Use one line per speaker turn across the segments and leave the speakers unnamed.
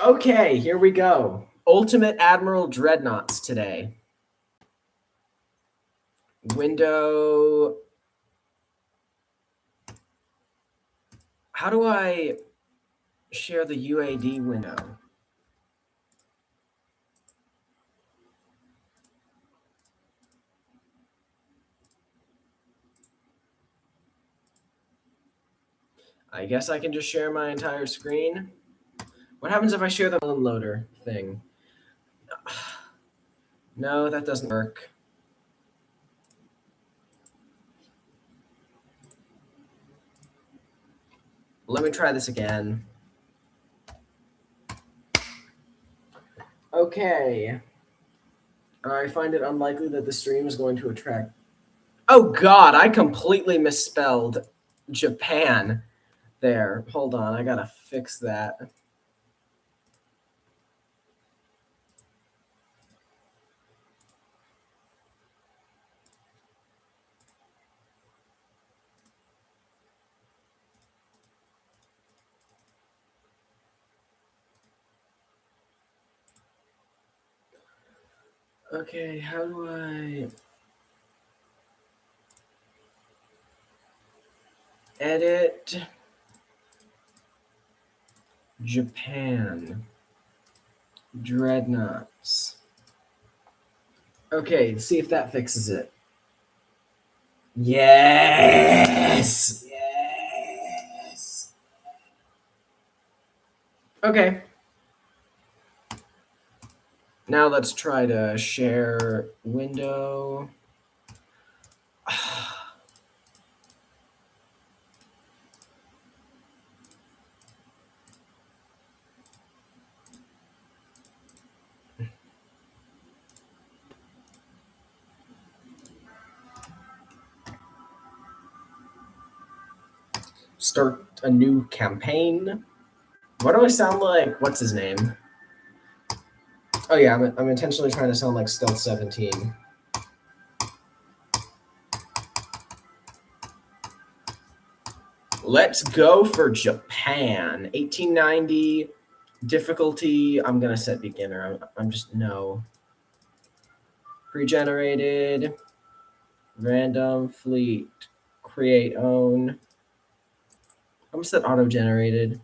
Okay, here we go. Ultimate Admiral Dreadnoughts today. Window. How do I share the UAD window? I guess I can just share my entire screen. What happens if I share the loader thing? No, that doesn't work. Let me try this again. Okay. I find it unlikely that the stream is going to attract. Oh God, I completely misspelled Japan there. Hold on, I gotta fix that. Okay, how do I edit Japan Dreadnoughts? Okay, see if that fixes it. Yes! Yes! Okay. Now let's try to share window. Start a new campaign. What do I sound like? What's his name? Oh yeah, I'm intentionally trying to sound like Stealth 17. Let's go for Japan. 1890 difficulty. I'm gonna set beginner. I'm just no. Pre-generated. Random fleet. Create own. I'm gonna set auto-generated.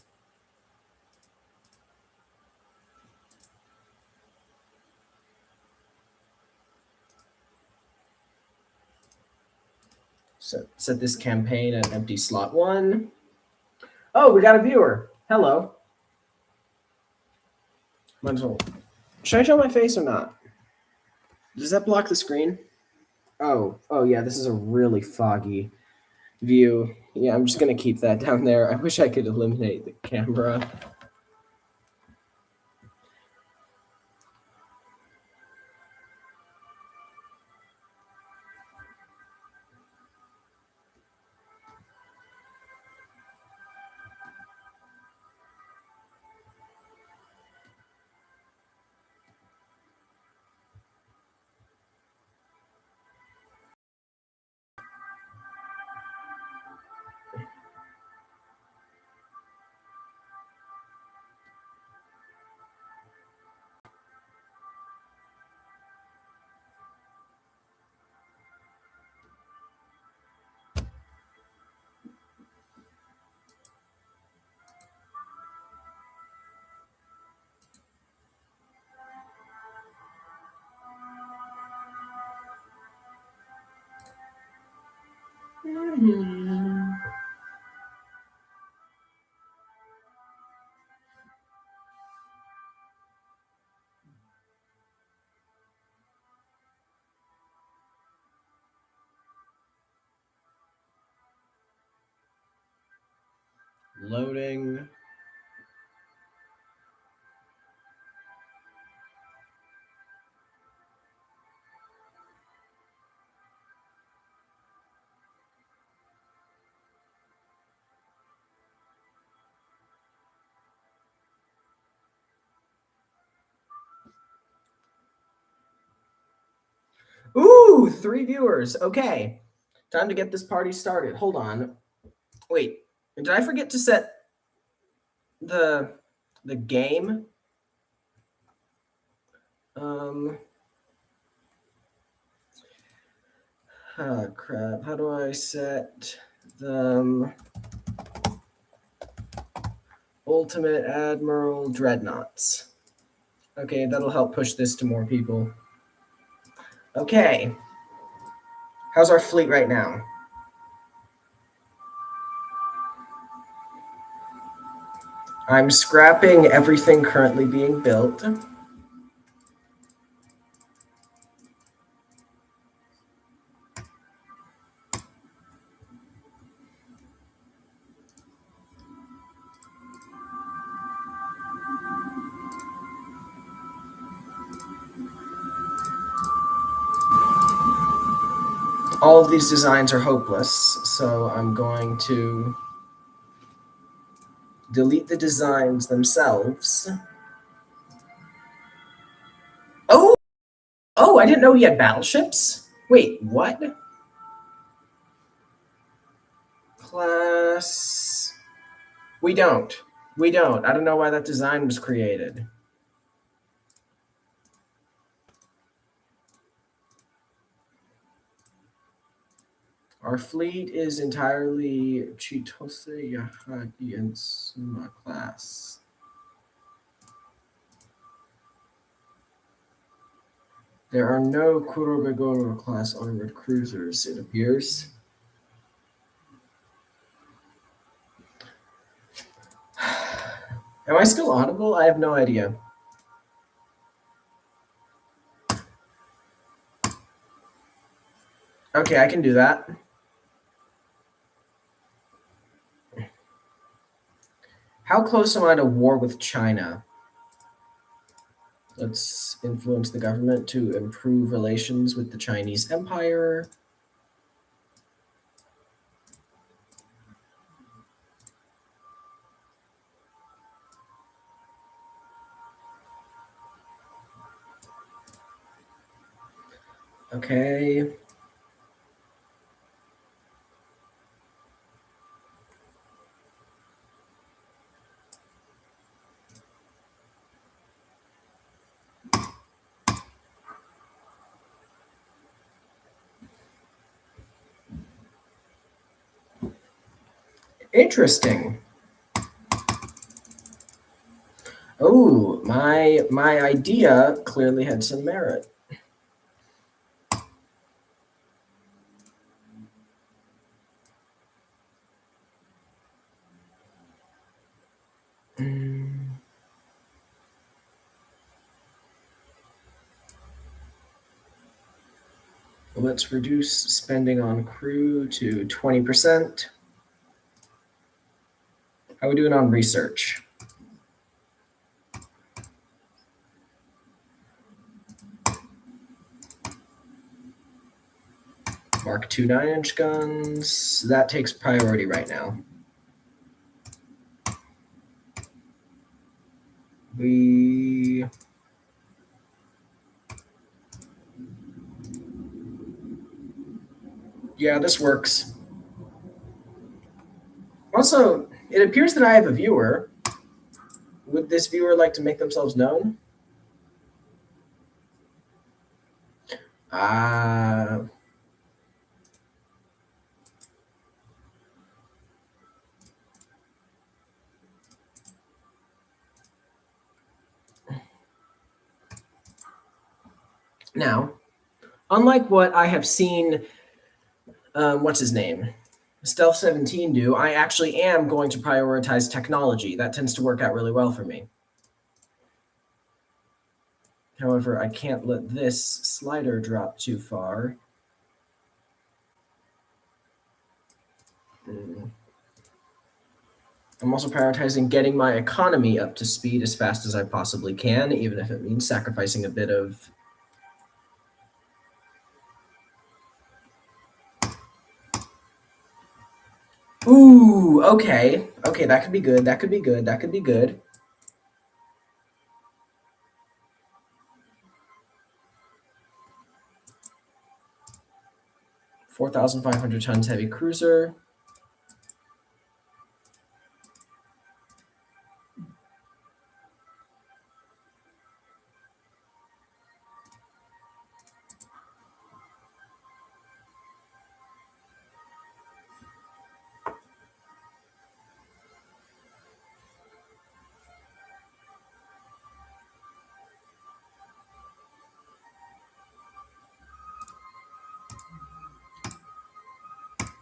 Set this campaign at empty slot 1. Oh, we got a viewer. Hello. Might as well. Should I show my face or not? Does that block the screen? Oh yeah, this is a really foggy view. Yeah, I'm just gonna keep that down there. I wish I could eliminate the camera. Loading. Ooh, 3 viewers. Okay. Time to get this party started. Hold on. Wait, did I forget to set the game? Crap. How do I set them? Ultimate Admiral Dreadnoughts. Okay, that'll help push this to more people. Okay. How's our fleet right now? I'm scrapping everything currently being built. All of these designs are hopeless, so I'm going to delete the designs themselves. Oh! Oh, I didn't know he had battleships? Wait, what? Class... We don't. We don't. I don't know why that design was created. Our fleet is entirely Chitose, Yahagi, and Suma class. There are no Kurobegoro class armored cruisers, it appears. Am I still audible? I have no idea. Okay, I can do that. How close am I to war with China? Let's influence the government to improve relations with the Chinese Empire. Okay. Interesting. Oh, my idea clearly had some merit. Let's reduce spending on crew to 20%. How are we doing on research? Mark II 9-inch guns. That takes priority right now. Yeah, this works. Also, it appears that I have a viewer. Would this viewer like to make themselves known? Now, unlike what I have seen, what's his name? Stealth 17 do, I actually am going to prioritize technology. That tends to work out really well for me. However, I can't let this slider drop too far. I'm also prioritizing getting my economy up to speed as fast as I possibly can, even if it means sacrificing a bit of... Ooh, okay. Okay, that could be good. That could be good. That could be good. $4,500 tons heavy cruiser.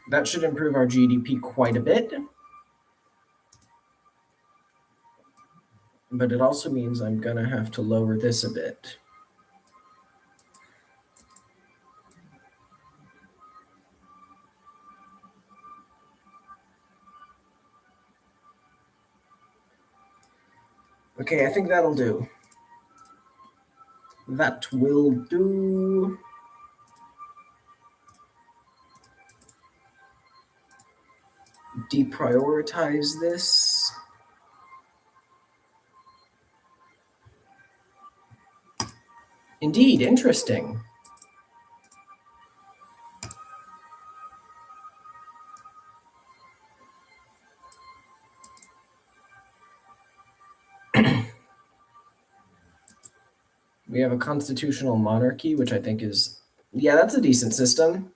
That should improve our GDP quite a bit. But it also means I'm going to have to lower this a bit. Okay, I think that'll do. That will do. Deprioritize this. Indeed, interesting. We have a constitutional monarchy, which I think is, yeah, that's a decent system.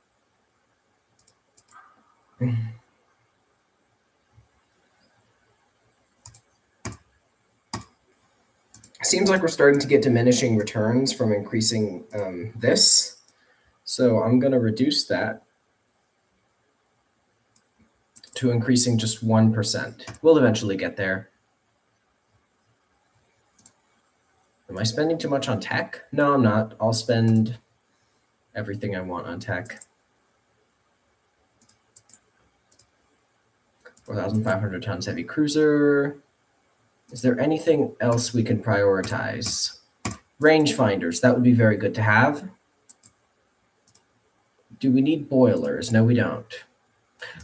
Seems like we're starting to get diminishing returns from increasing this. So I'm going to reduce that to increasing just 1%. We'll eventually get there. Am I spending too much on tech? No, I'm not. I'll spend everything I want on tech. 4,500 tons heavy cruiser. Is there anything else we can prioritize? Rangefinders, that would be very good to have. Do we need boilers? No, we don't.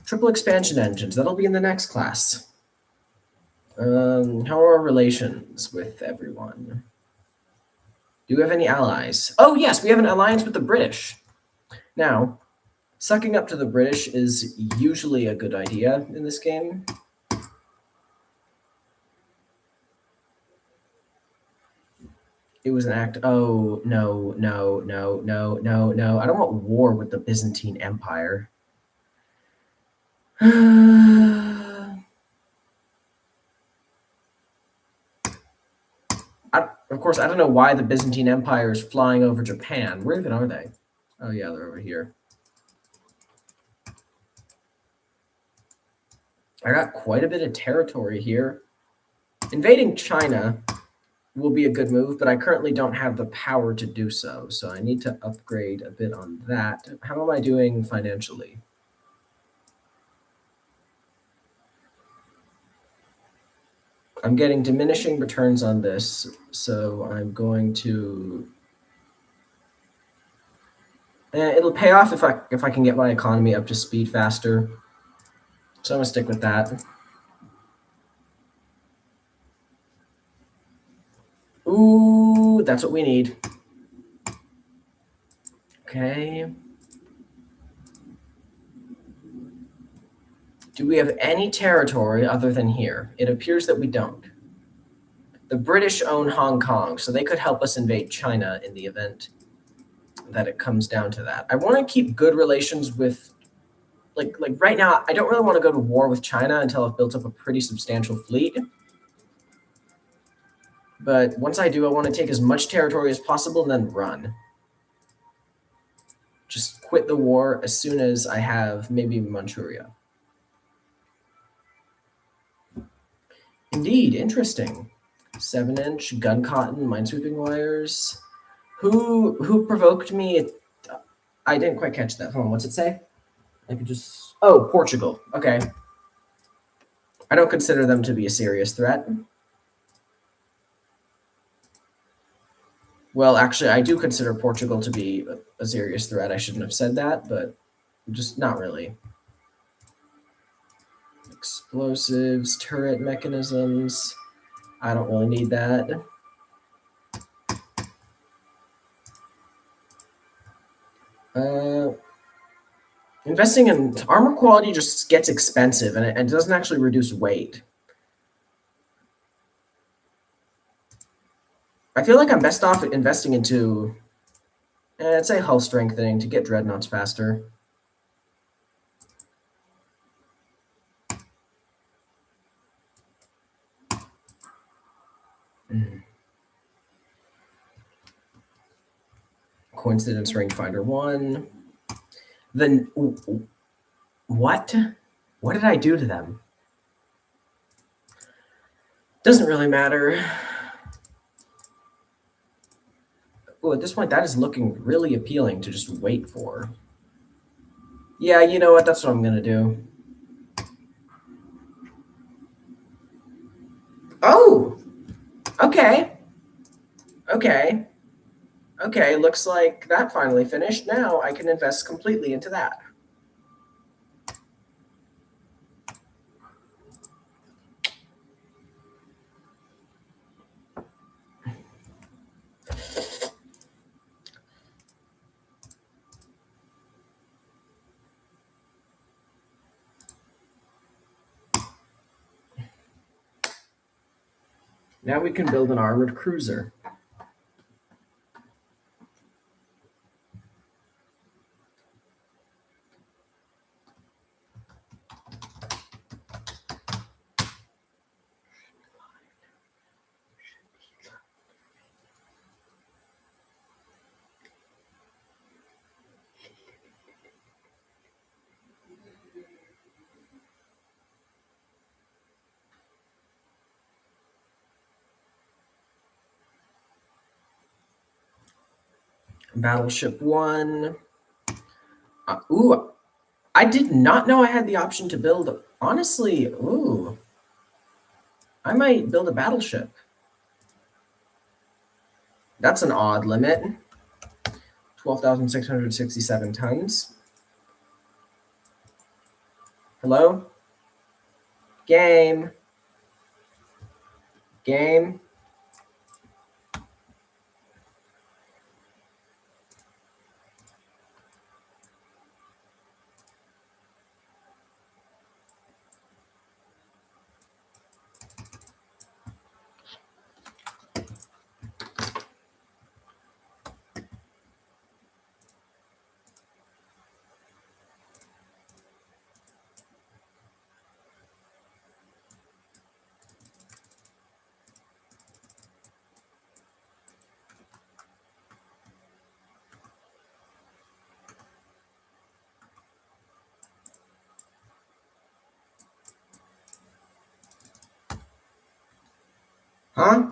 Triple expansion engines, that'll be in the next class. How are our relations with everyone? Do we have any allies? Oh, yes, we have an alliance with the British. Now, sucking up to the British is usually a good idea in this game. It was an act. Oh, no, no, no, no, no, no. I don't want war with the Byzantine Empire. Of course, I don't know why the Byzantine Empire is flying over Japan. Where even are they? Oh, yeah, they're over here. I got quite a bit of territory here. Invading China will be a good move, but I currently don't have the power to do so. So I need to upgrade a bit on that. How am I doing financially? I'm getting diminishing returns on this, so I'm going to. It'll pay off if I can get my economy up to speed faster. So I'm gonna stick with that. Ooh, that's what we need. Okay. Do we have any territory other than here? It appears that we don't. The British own Hong Kong, so they could help us invade China in the event that it comes down to that. I want to keep good relations with, like right now, I don't really want to go to war with China until I've built up a pretty substantial fleet. But once I do, I want to take as much territory as possible and then run. Just quit the war as soon as I have maybe Manchuria. Indeed, interesting. 7-inch gun cotton minesweeping wires. Who provoked me? I didn't quite catch that. Hold on, what's it say? I could just. Oh, Portugal. Okay. I don't consider them to be a serious threat. Well, actually, I do consider Portugal to be a serious threat. I shouldn't have said that, but just not really. Explosives, turret mechanisms. I don't really need that. Investing in armor quality just gets expensive, and it doesn't actually reduce weight. I feel like I'm best off investing into, I'd say, hull strengthening to get Dreadnoughts faster. Coincidence rangefinder 1. Then What? What did I do to them? Doesn't really matter. Oh, at this point, that is looking really appealing to just wait for. Yeah, you know what? That's what I'm gonna do. Oh! Okay. Okay. Okay, looks like that finally finished. Now I can invest completely into that. Now we can build an armored cruiser. Battleship 1. Ooh, I did not know I had the option to build. Honestly, ooh. I might build a battleship. That's an odd limit. 12,667 tons. Hello? Game. Game. Huh?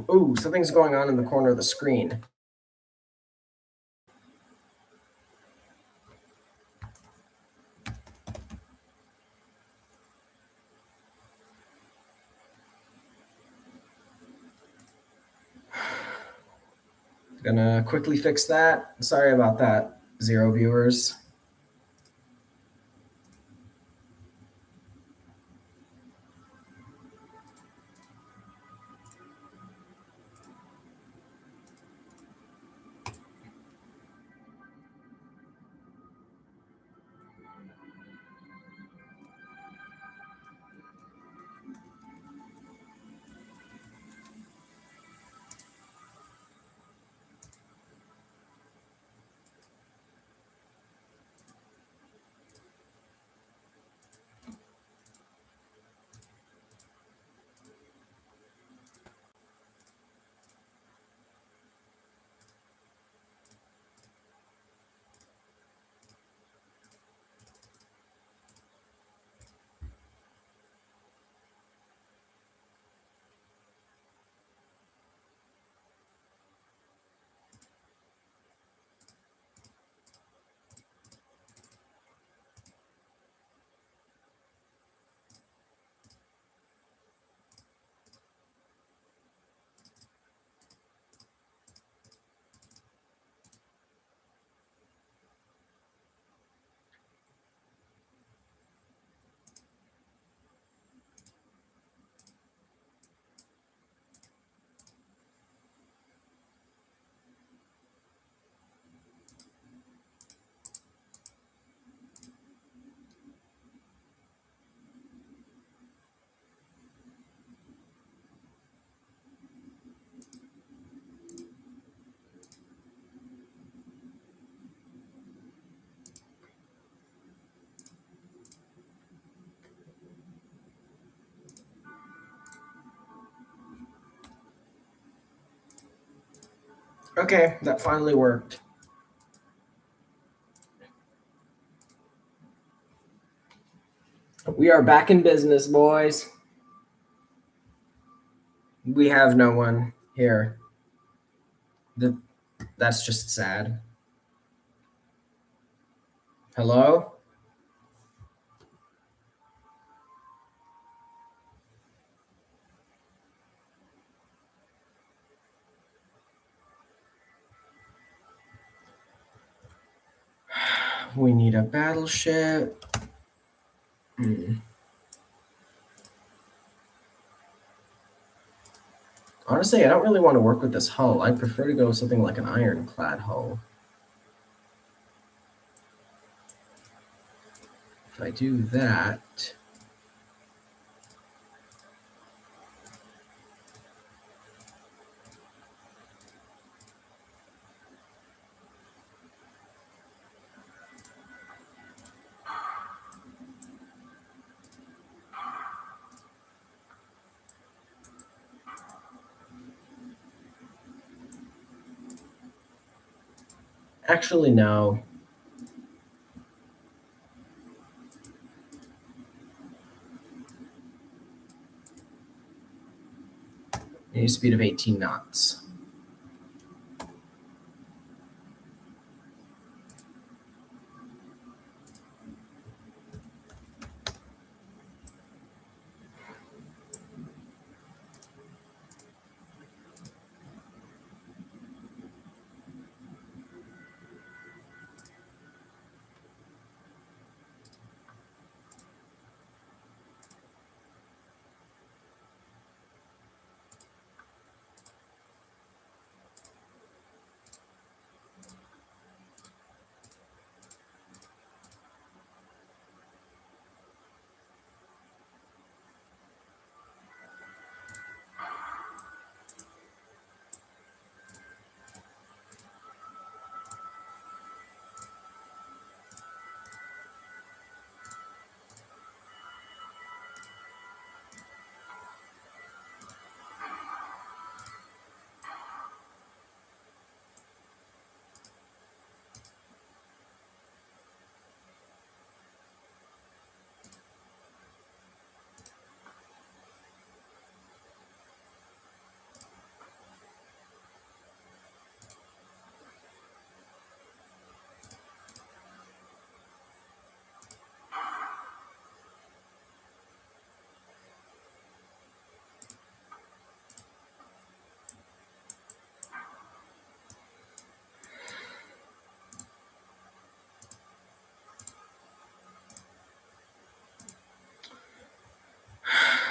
Oh, something's going on in the corner of the screen. Gonna quickly fix that. Sorry about that, 0 viewers. Okay, that finally worked. We are back in business, boys. We have no one here. That's just sad. Hello? We need a battleship. Honestly, I don't really want to work with this hull. I'd prefer to go with something like an ironclad hull. If I do that... Actually, no. I need a speed of 18 knots.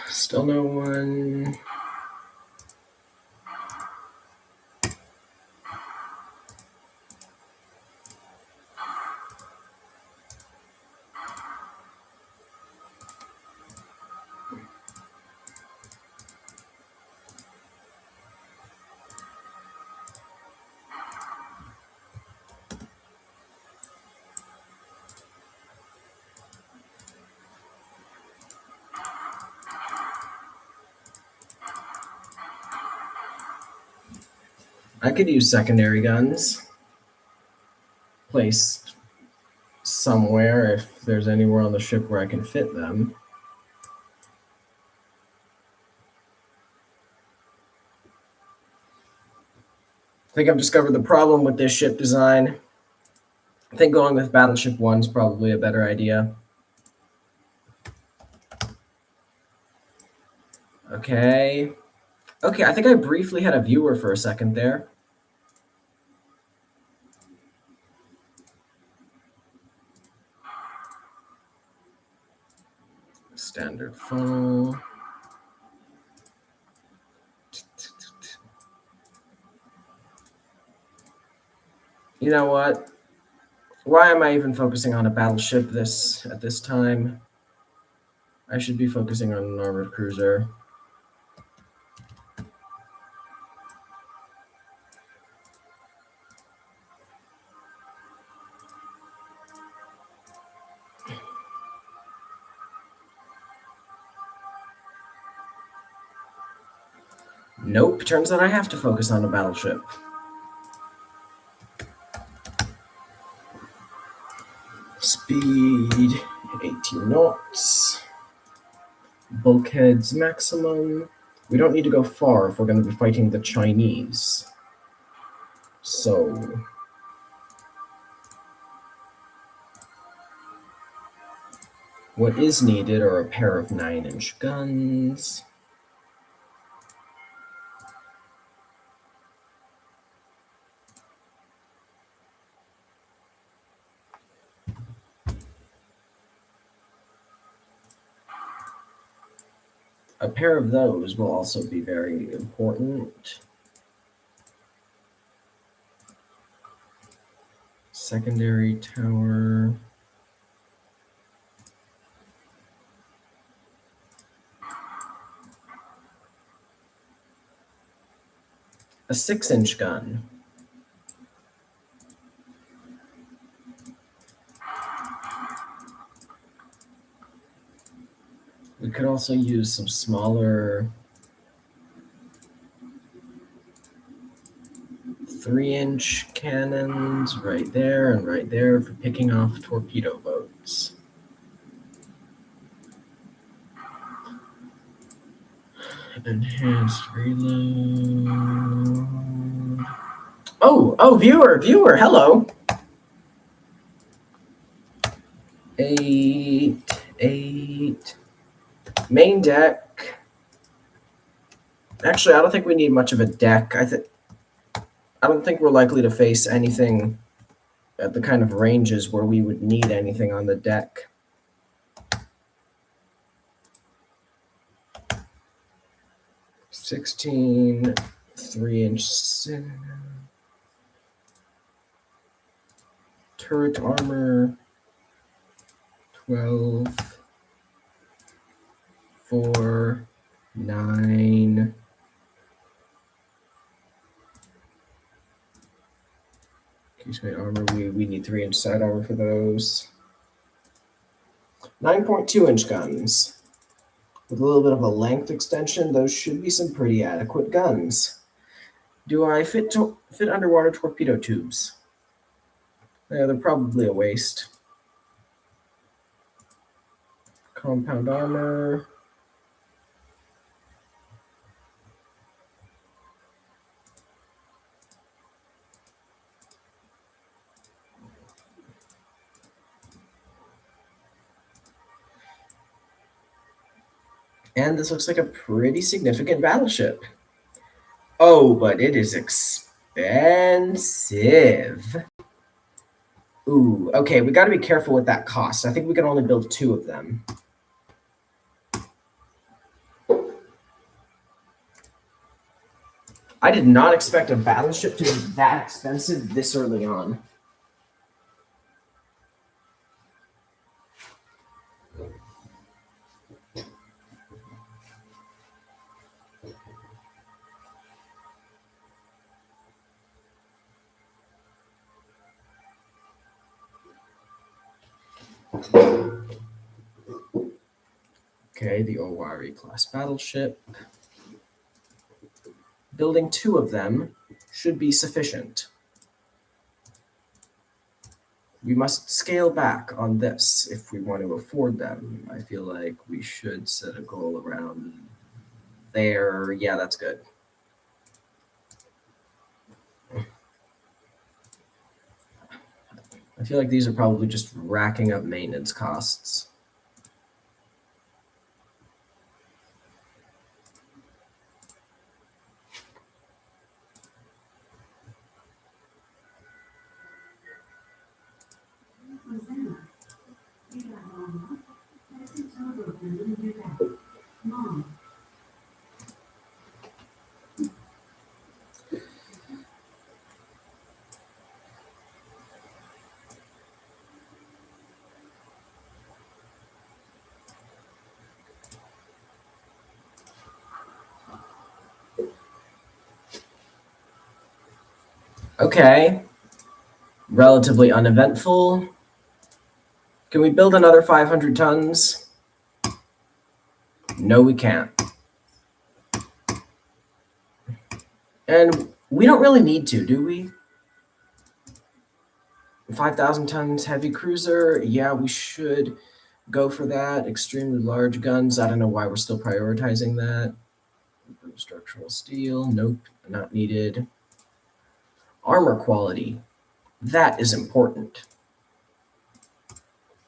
Still no one. I could use secondary guns. Place somewhere if there's anywhere on the ship where I can fit them. I think I've discovered the problem with this ship design. I think going with Battleship 1 is probably a better idea. Okay. Okay, I think I briefly had a viewer for a second there. Standard funnel. You know what? Why am I even focusing on a battleship at this time? I should be focusing on an armored cruiser. Nope, turns out I have to focus on a battleship. Speed 18 knots. Bulkheads maximum. We don't need to go far if we're going to be fighting the Chinese. So what is needed are a pair of 9-inch guns. A pair of those will also be very important. Secondary tower. A 6-inch gun. We could also use some smaller 3-inch cannons right there and right there for picking off torpedo boats. Enhanced reload. Oh, viewer, hello. 8. Main deck. Actually, I don't think we need much of a deck. I don't think we're likely to face anything at the kind of ranges where we would need anything on the deck. $16, 3-inch turret armor, 12, 4, 9. Casemate armor, we need 3-inch side armor for those. 9.2-inch guns. With a little bit of a length extension, those should be some pretty adequate guns. Do I fit underwater torpedo tubes? Yeah, they're probably a waste. Compound armor. And this looks like a pretty significant battleship. Oh, but it is expensive. Ooh, okay, we got to be careful with that cost. I think we can only build 2 of them. I did not expect a battleship to be that expensive this early on. Okay, the Owari class battleship. Building 2 of them should be sufficient. We must scale back on this if we want to afford them. I feel like we should set a goal around there. Yeah, that's good. I feel like these are probably just racking up maintenance costs. Okay. Relatively uneventful. Can we build another 500 tons? No, we can't. And we don't really need to, do we? 5,000 tons heavy cruiser. Yeah, we should go for that. Extremely large guns. I don't know why we're still prioritizing that. Structural steel. Nope, not needed. Armor quality. That is important.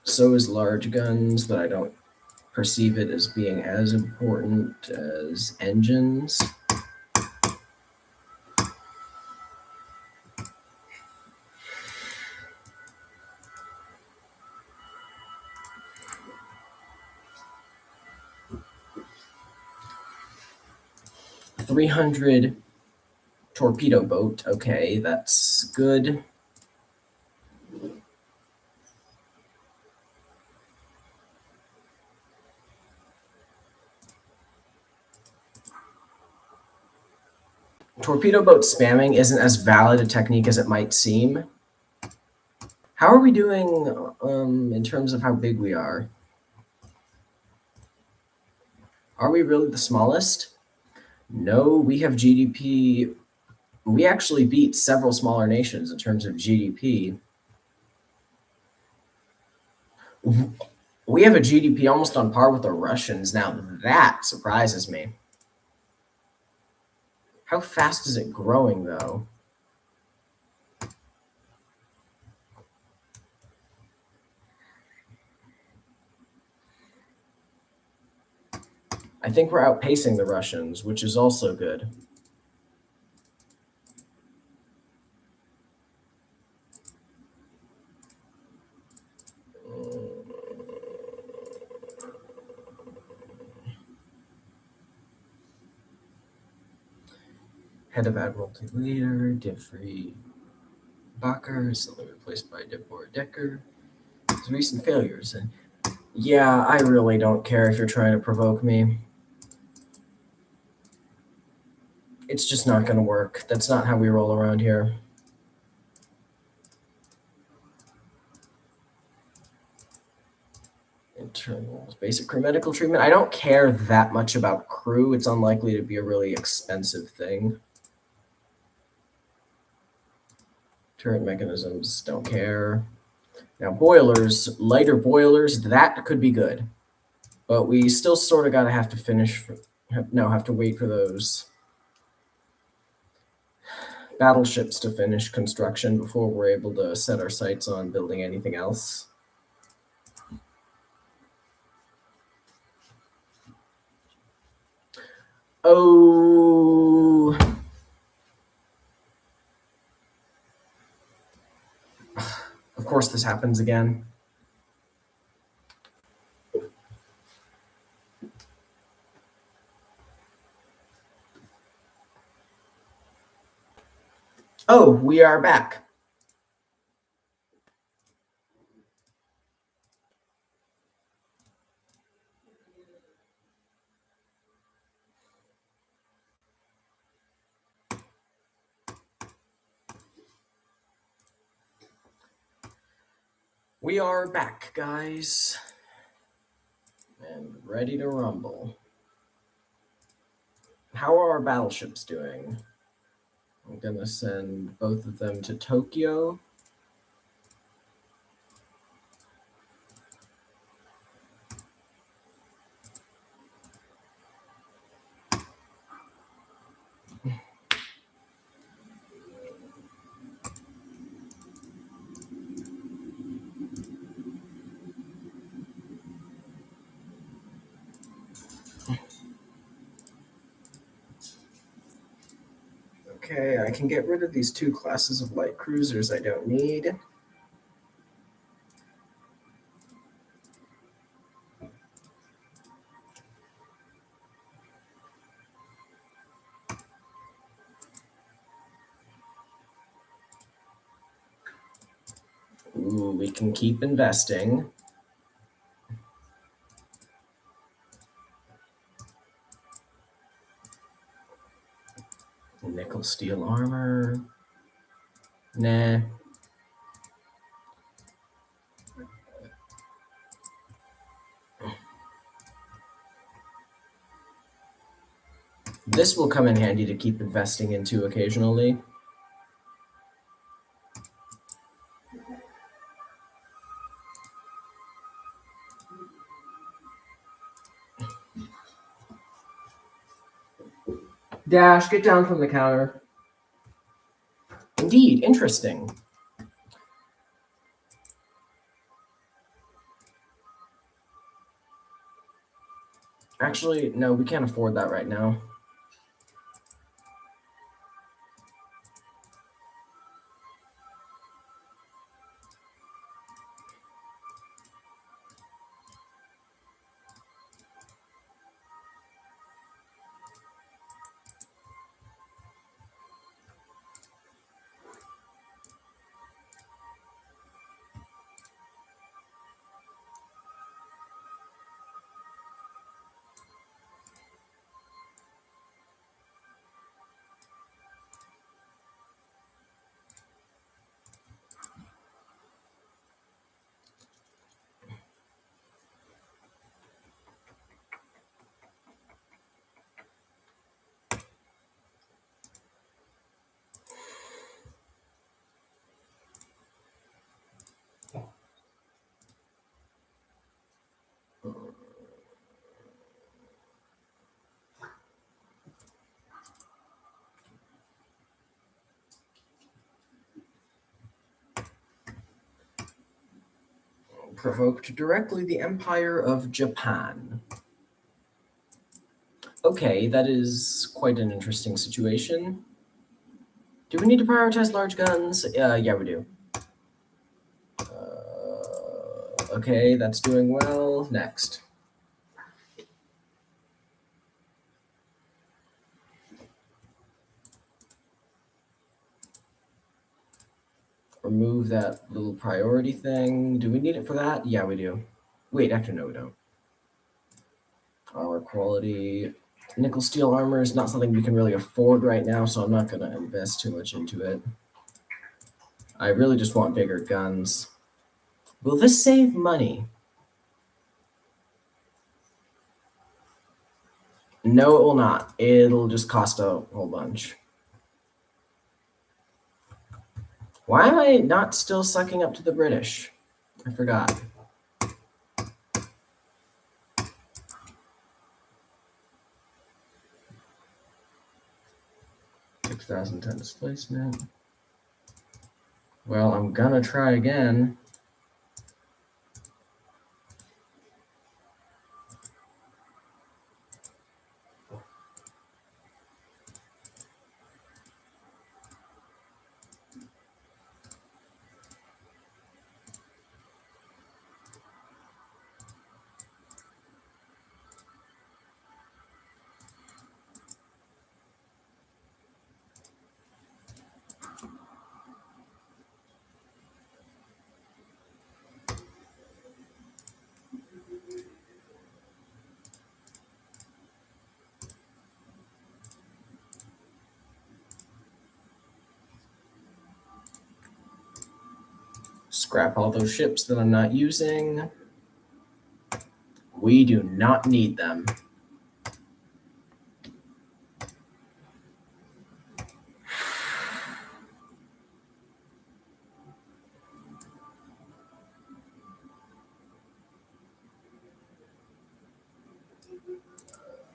So is large guns, but I don't perceive it as being as important as engines. $300 torpedo boat. Okay, that's good. Torpedo boat spamming isn't as valid a technique as it might seem. How are we doing in terms of how big we are? Are we really the smallest? No, we have GDP. We actually beat several smaller nations in terms of GDP. We have a GDP almost on par with the Russians. Now that surprises me. How fast is it growing, though? I think we're outpacing the Russians, which is also good. Head of Admiralty Leader, Diffrey Bacher, suddenly replaced by Deborah Decker. His recent failures. And yeah, I really don't care if you're trying to provoke me. It's just not going to work. That's not how we roll around here. Internals, basic crew medical treatment. I don't care that much about crew. It's unlikely to be a really expensive thing. Turret mechanisms, don't care. Now boilers, lighter boilers, that could be good. But we still sort of gotta have to wait for those battleships to finish construction before we're able to set our sights on building anything else. Oh, of course this happens again. Oh, we are back. We are back, guys, and ready to rumble. How are our battleships doing? I'm gonna send both of them to Tokyo. Okay, I can get rid of these two classes of light cruisers I don't need. Ooh, we can keep investing. Nickel steel armor. Nah. This will come in handy to keep investing into occasionally. Dash, get down from the counter. Indeed, interesting. Actually, no, we can't afford that right now. Provoked directly the Empire of Japan. Okay, that is quite an interesting situation. Do we need to prioritize large guns? Yeah, we do. Okay, that's doing well. Next. Remove that little priority thing. Do we need it for that? Yeah, we do. Wait, actually, no, we don't. Armor quality. Nickel steel armor is not something we can really afford right now, so I'm not going to invest too much into it. I really just want bigger guns. Will this save money? No, it will not. It'll just cost a whole bunch. Why am I not still sucking up to the British? I forgot. $6,010 displacement. Well, I'm gonna try again. Scrap all those ships that I'm not using. We do not need them.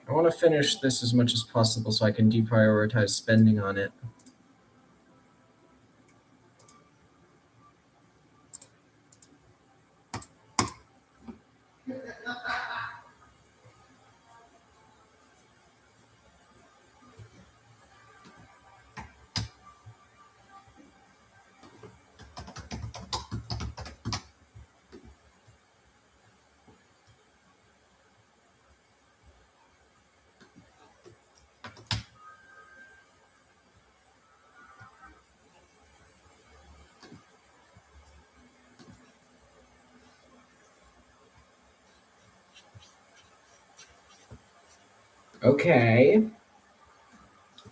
I want to finish this as much as possible so I can deprioritize spending on it. Okay.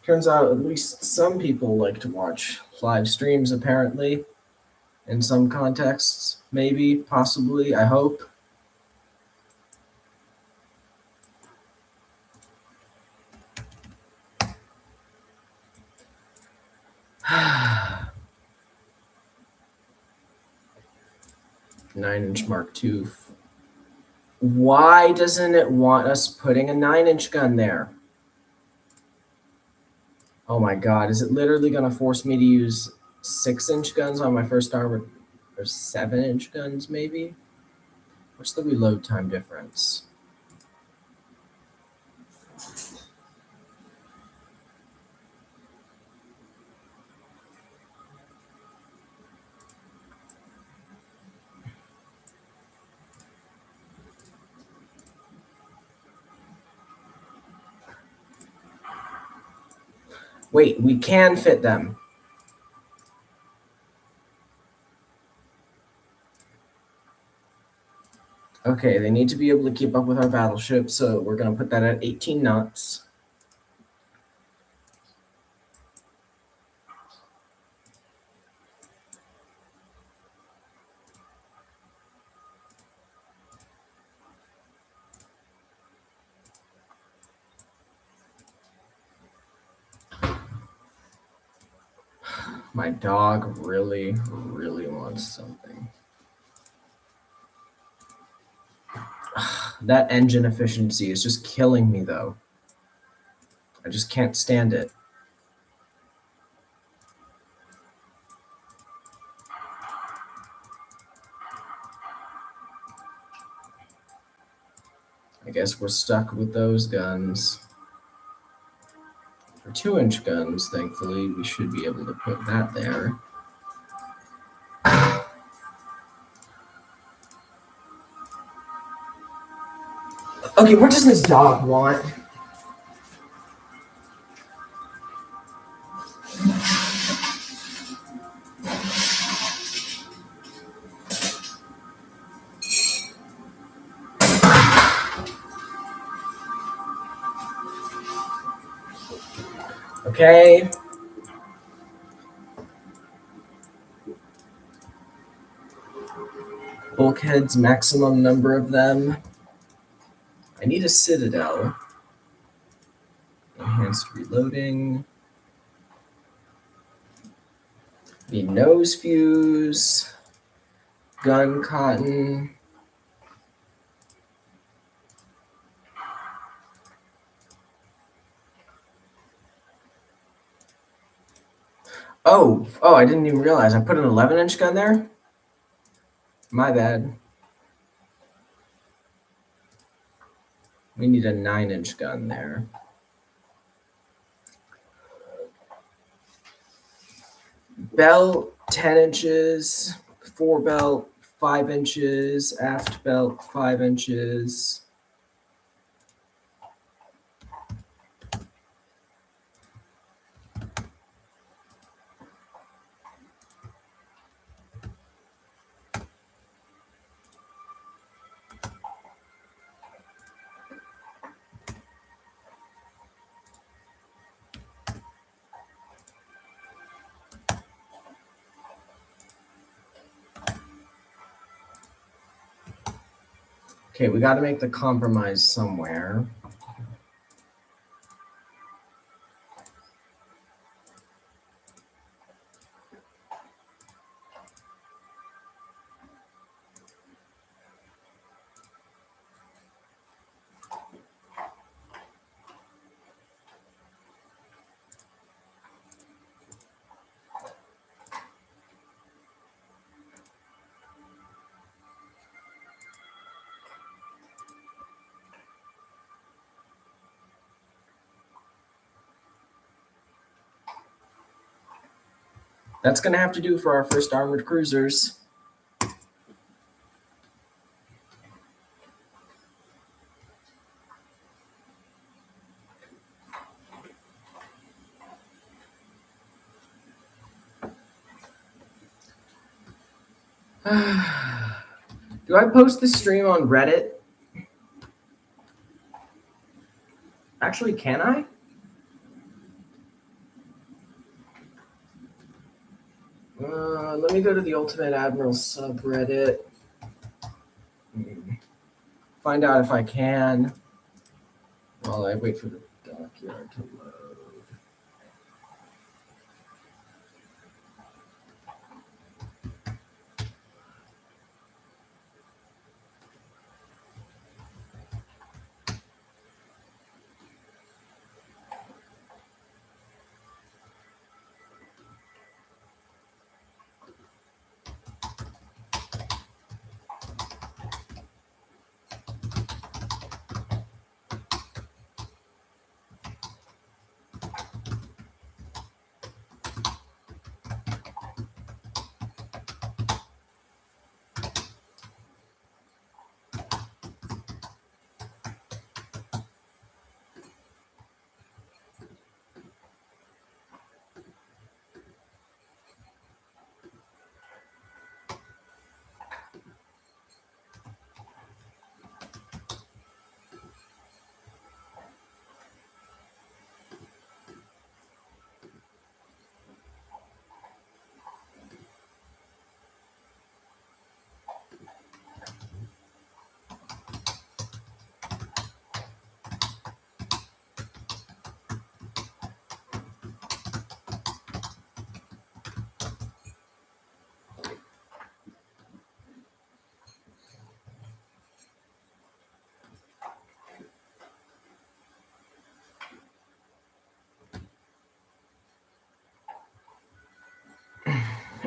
Turns out at least some people like to watch live streams, apparently. In some contexts. Maybe, possibly, I hope. Nine-inch Mark II. Why doesn't it want us putting a 9-inch gun there? Oh my god, is it literally going to force me to use 6-inch guns on my first armor? Or 7-inch guns, maybe? What's the reload time difference? Wait, we can fit them. Okay, they need to be able to keep up with our battleship, so we're going to put that at 18 knots. My dog really, really wants something. That engine efficiency is just killing me, though. I just can't stand it. I guess we're stuck with those guns. For 2-inch guns, thankfully, we should be able to put that there. Okay, what does this dog want? Okay. Bulkheads, maximum number of them. I need a citadel. Enhanced reloading. Need nose fuse. Gun cotton. Oh, I didn't even realize I put an 11-inch gun there. My bad. We need a 9-inch gun there. Belt 10 inches, fore belt 5 inches, aft belt 5 inches. Okay, we got to make the compromise somewhere. That's going to have to do for our first armored cruisers. Do I post this stream on Reddit? Actually, can I? Let me go to the Ultimate Admiral subreddit. Find out if I can while I wait for the dockyard to load.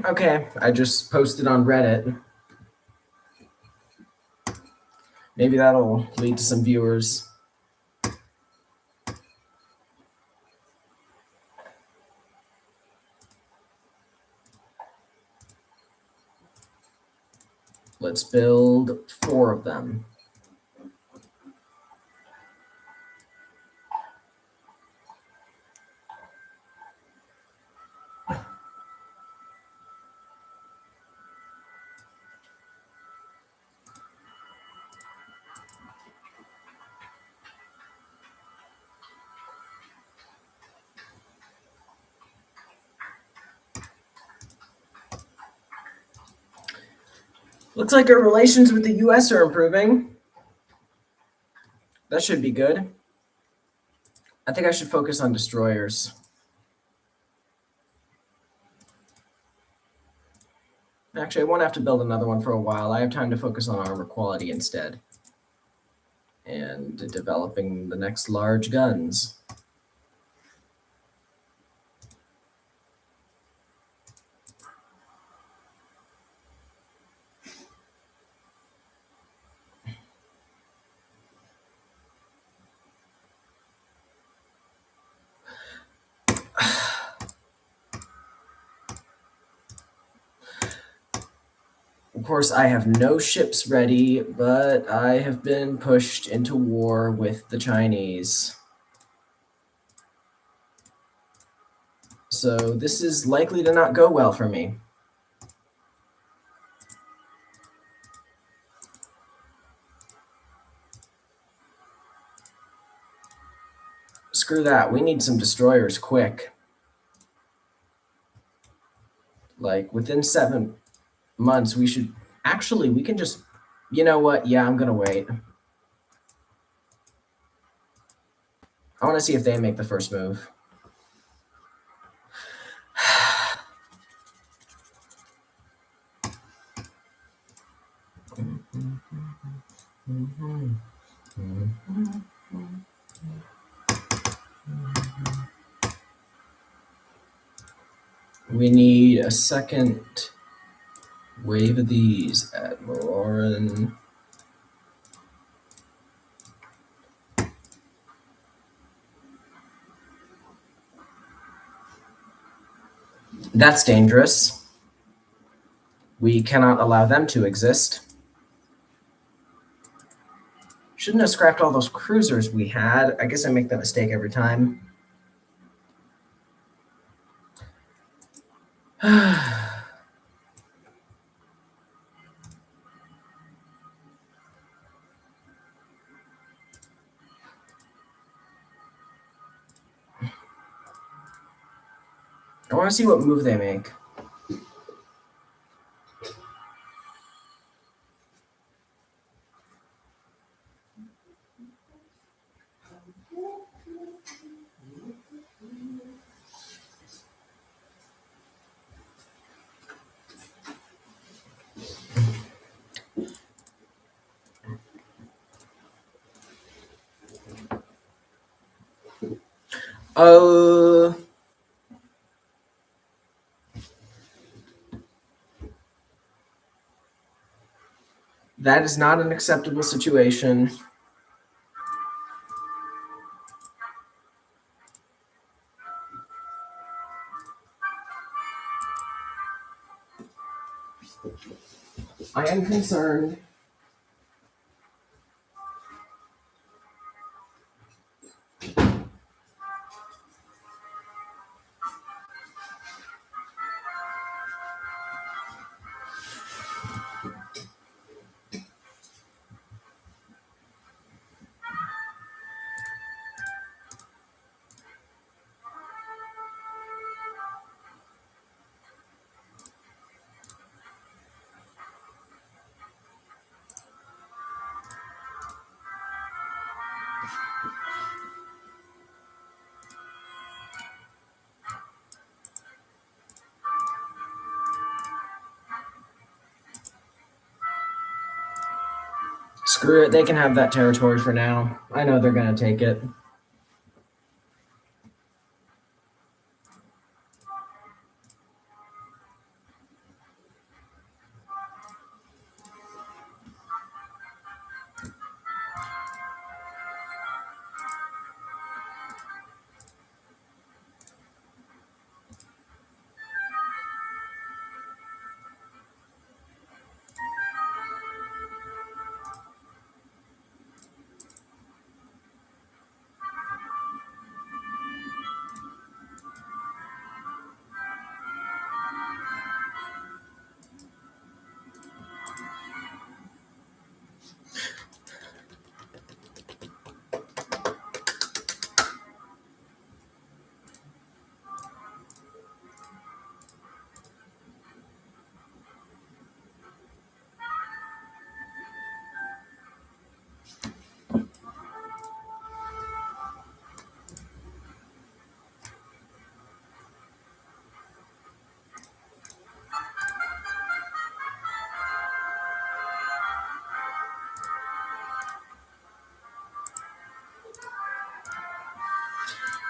Okay, I just posted on Reddit. Maybe that'll lead to some viewers. Let's build 4 of them. Looks like our relations with the US are improving. That should be good. I think I should focus on destroyers. Actually, I won't have to build another one for a while. I have time to focus on armor quality instead. And developing the next large guns. Of course, I have no ships ready, but I have been pushed into war with the Chinese. So this is likely to not go well for me. Screw that. We need some destroyers quick. Like, within 7 months, we should... Actually, we can just... You know what? Yeah, I'm going to wait. I want to see if they make the first move. We need a second wave of these, Admiral. That's dangerous. We cannot allow them to exist. Shouldn't have scrapped all those cruisers we had. I guess I make that mistake every time. I want to see what move they make. That is not an acceptable situation. I am concerned. Screw it, they can have that territory for now. I know they're going to take it.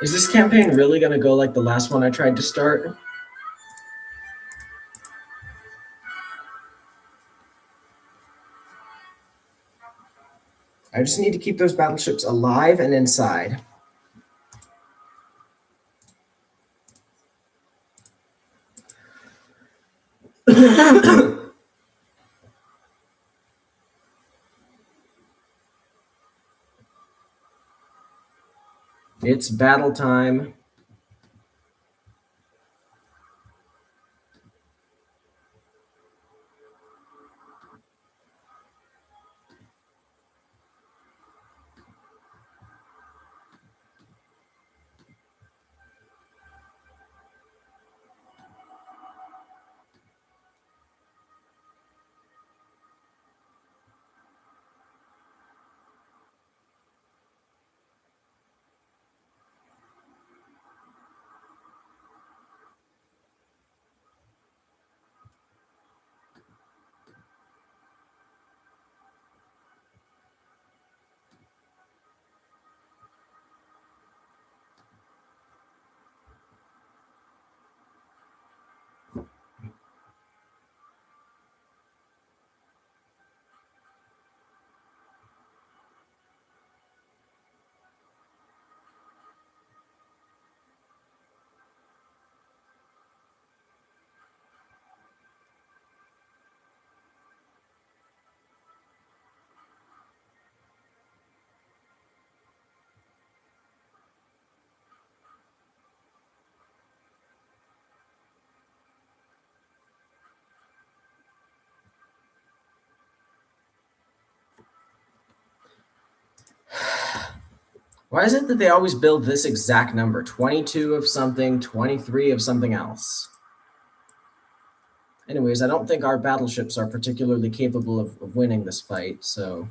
Is this campaign really going to go like the last one I tried to start? I just need to keep those battleships alive and inside. It's battle time. Why is it that they always build this exact number? 22 of something, 23 of something else. Anyways, I don't think our battleships are particularly capable of winning this fight, so...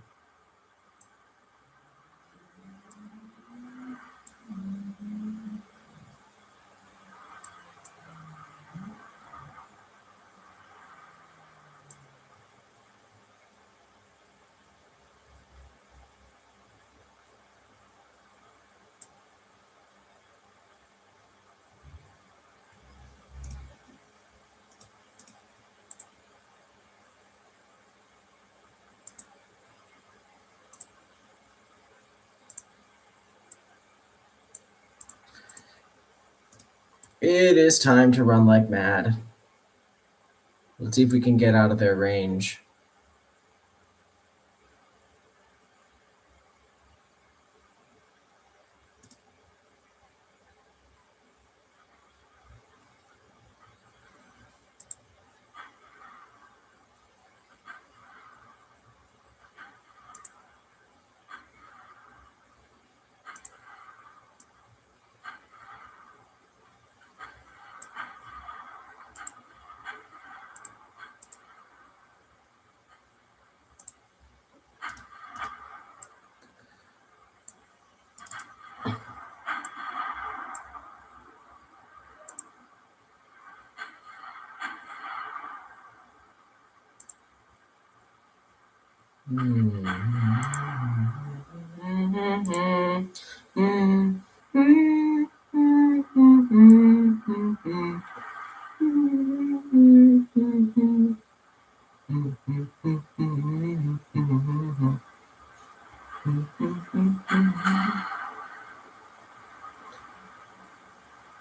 It is time to run like mad. Let's see if we can get out of their range.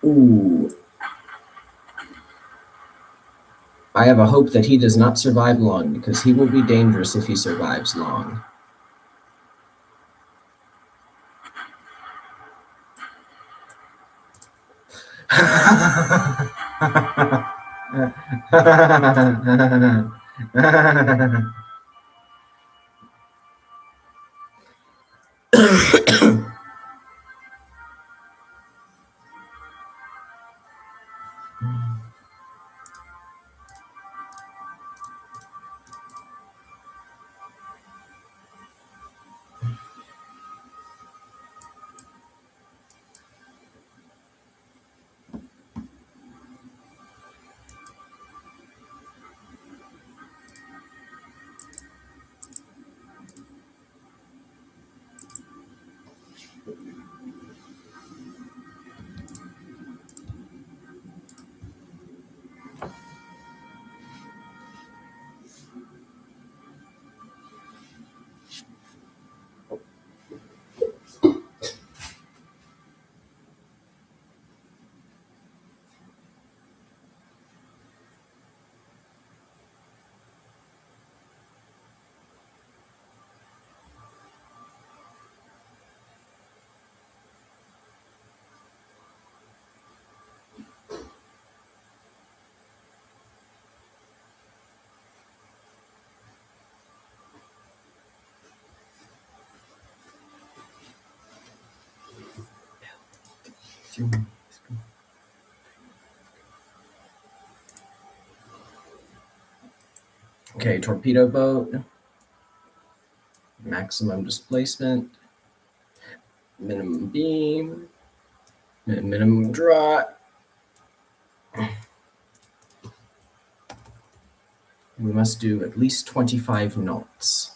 Ooh. I have a hope that he does not survive long, because he will be dangerous if he survives long. Okay, torpedo boat. Maximum displacement. Minimum beam. Minimum draught. We must do at least 25 knots.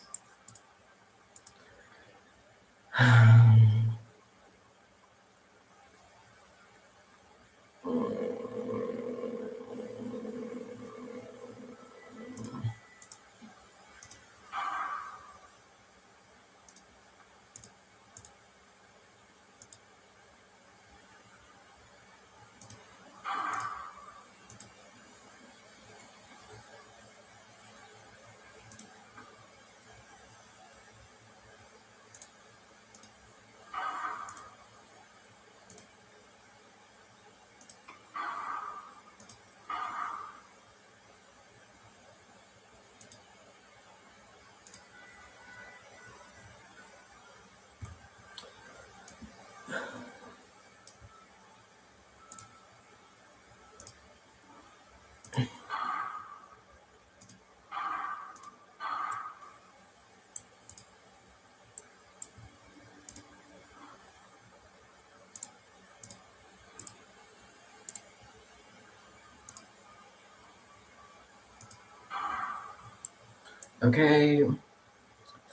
Okay,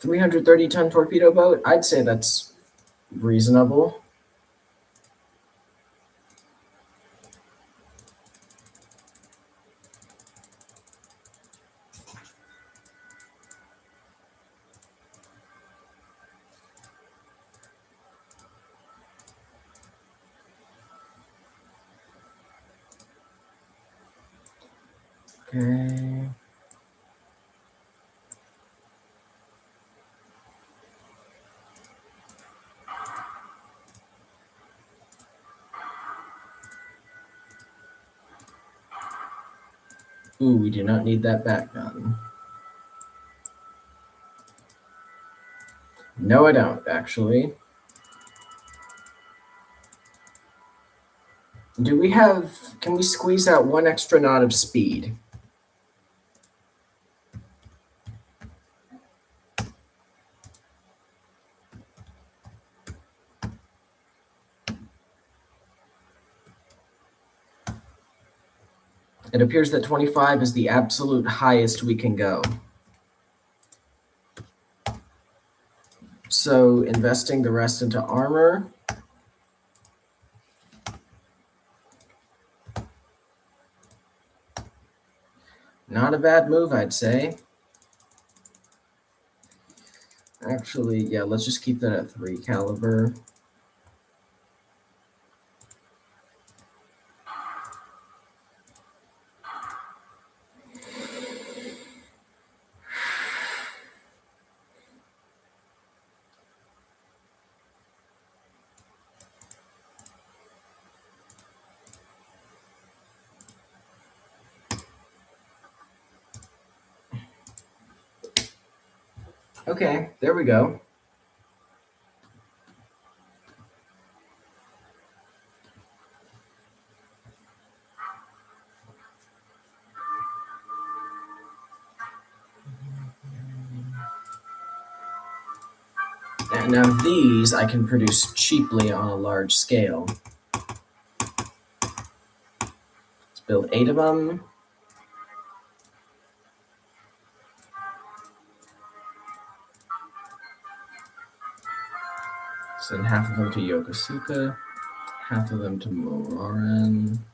330-ton torpedo boat. I'd say that's reasonable. Okay. Ooh, we do not need that back gun. No, I don't, actually. Do we have... Can we squeeze out one extra knot of speed? It appears that 25 is the absolute highest we can go. So investing the rest into armor. Not a bad move, I'd say. Actually, yeah, let's just keep that at 3 caliber. Okay, there we go. And now these I can produce cheaply on a large scale. Let's build 8 of them. Send half of them to Yokosuka, half of them to Moran.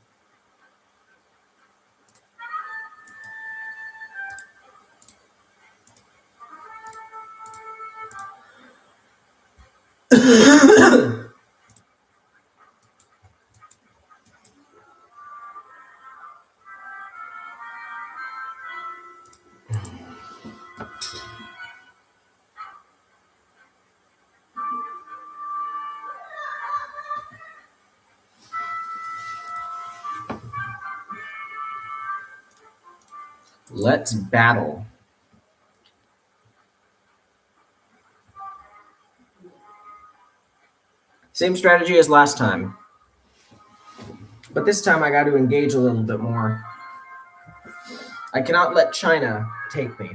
Let's battle. Same strategy as last time. But this time I got to engage a little bit more. I cannot let China take me.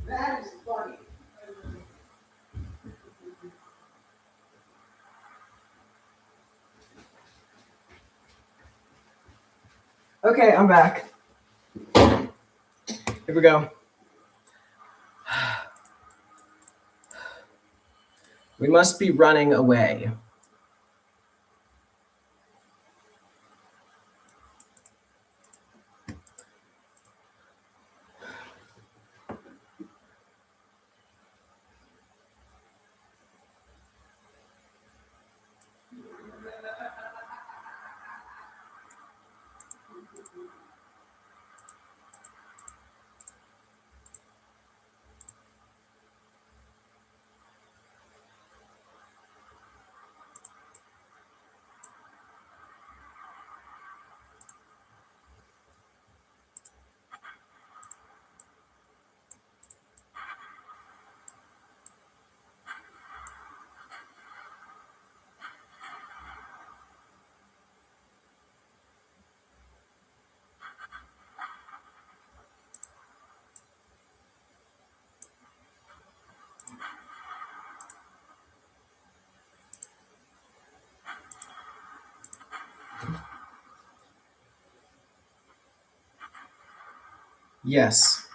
That is funny. Okay, I'm back. Here we go. We must be running away. Yes.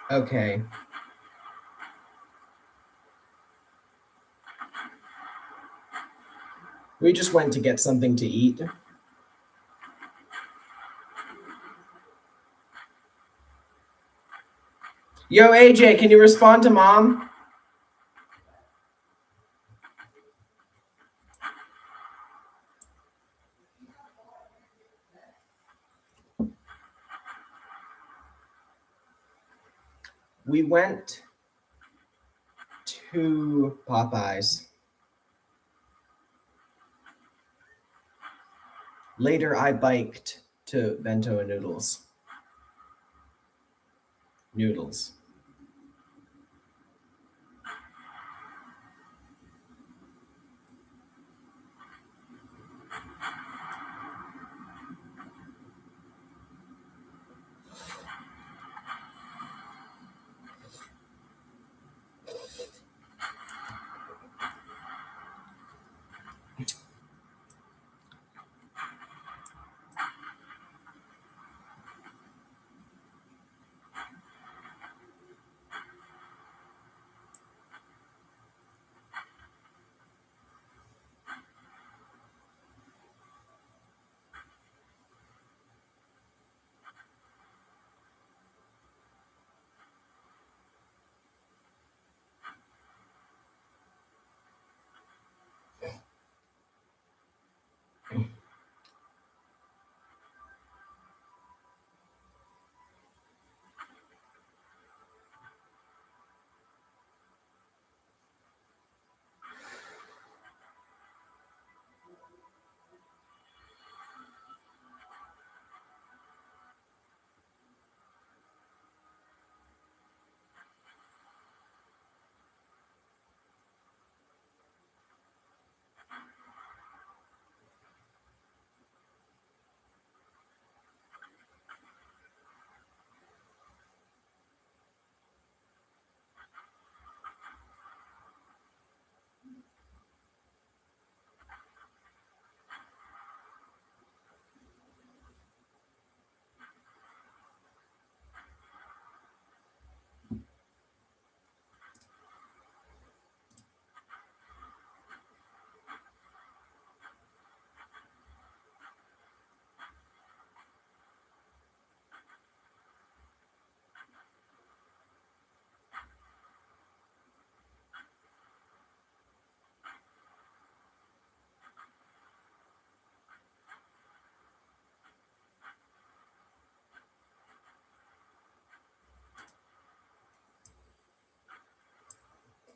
Okay. We just went to get something to eat. Yo, AJ, can you respond to mom? We went to Popeyes. Later, I biked to Bento and Noodles. Noodles.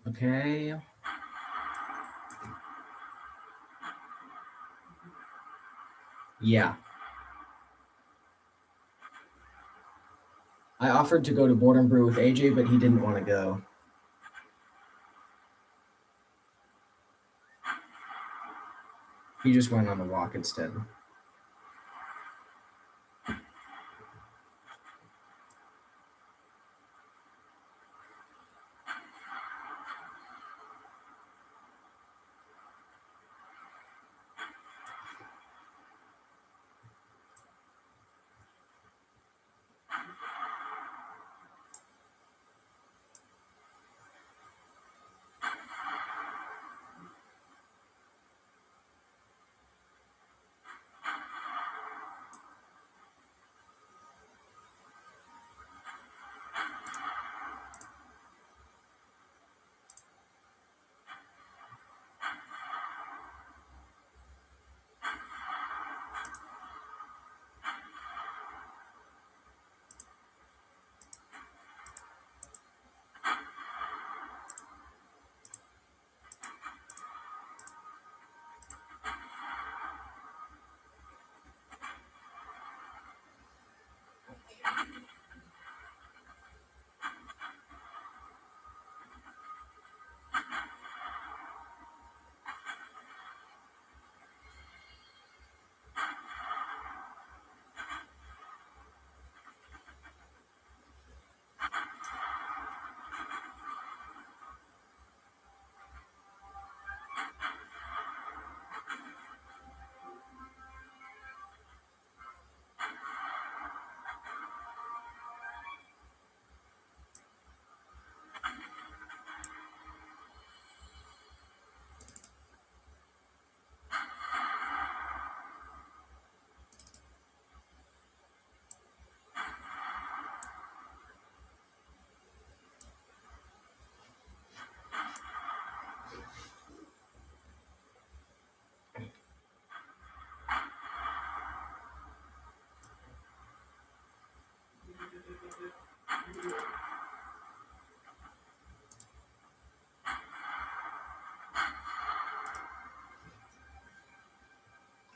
Okay. Yeah. I offered to go to Board and Brew with AJ, but he didn't want to go. He just went on a walk instead.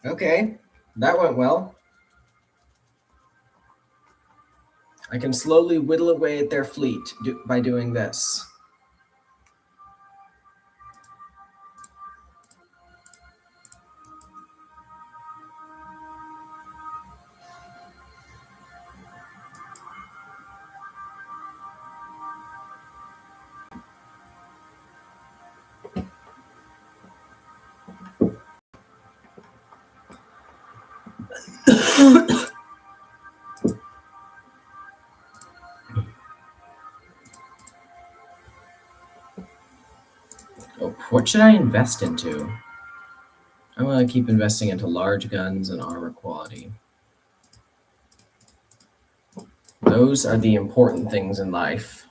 Okay, that went well. I can slowly whittle away at their fleet by doing this. Oh, what should I invest into? I'm going to keep investing into large guns and armor quality. Those are the important things in life.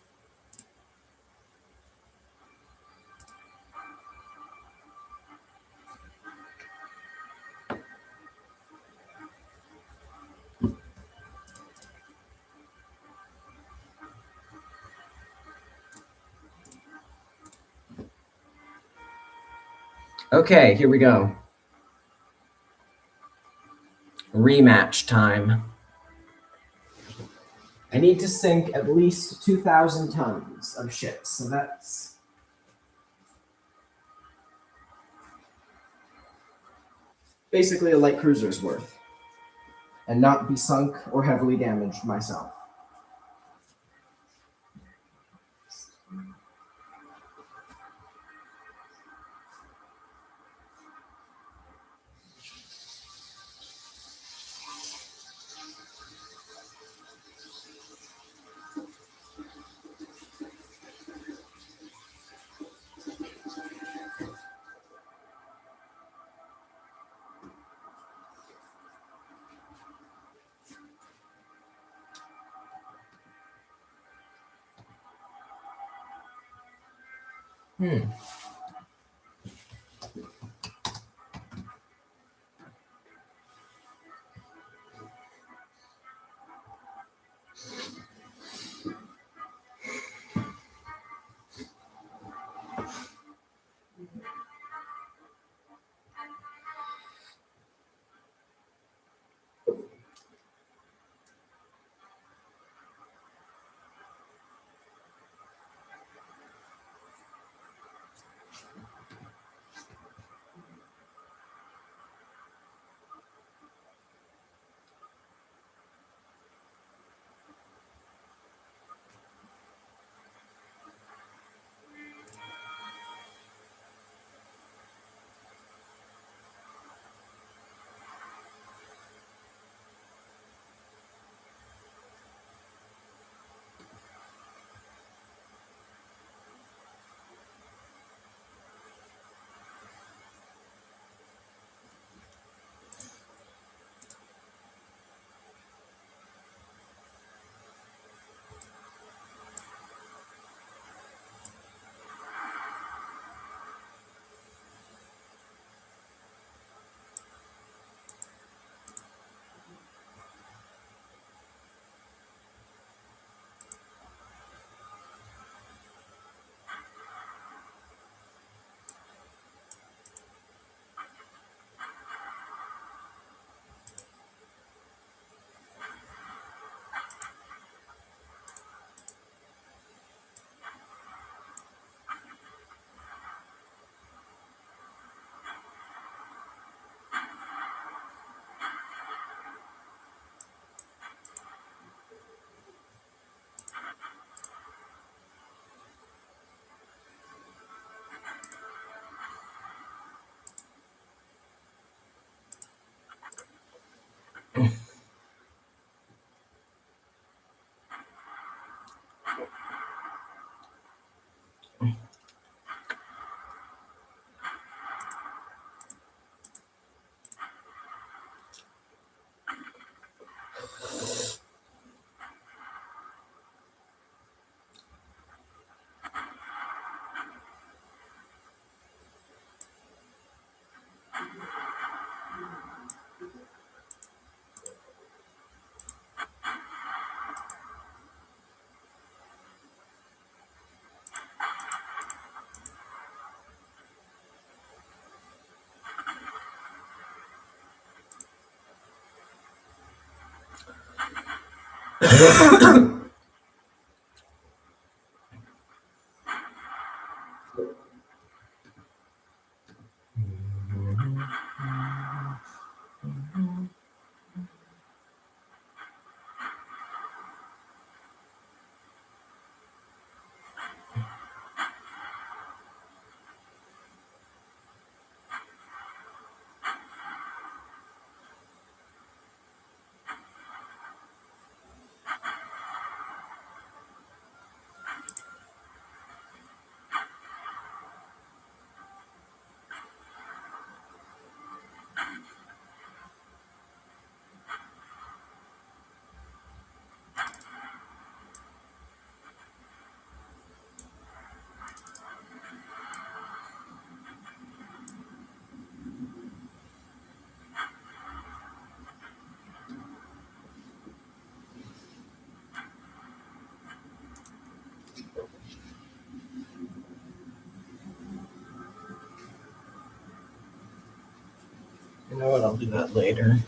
Okay, here we go. Rematch time. I need to sink at least 2,000 tons of ships, so that's basically a light cruiser's worth, and not be sunk or heavily damaged myself. You know what? I'll do that later.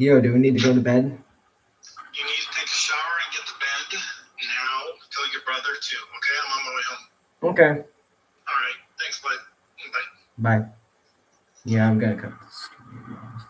Yo, do we need to go to bed?
You need to take a shower and get to bed now. Tell your brother too, okay? I'm on my way home.
Okay.
All right. Thanks, bud. Bye.
Bye. Yeah, I'm gonna cut this stream off.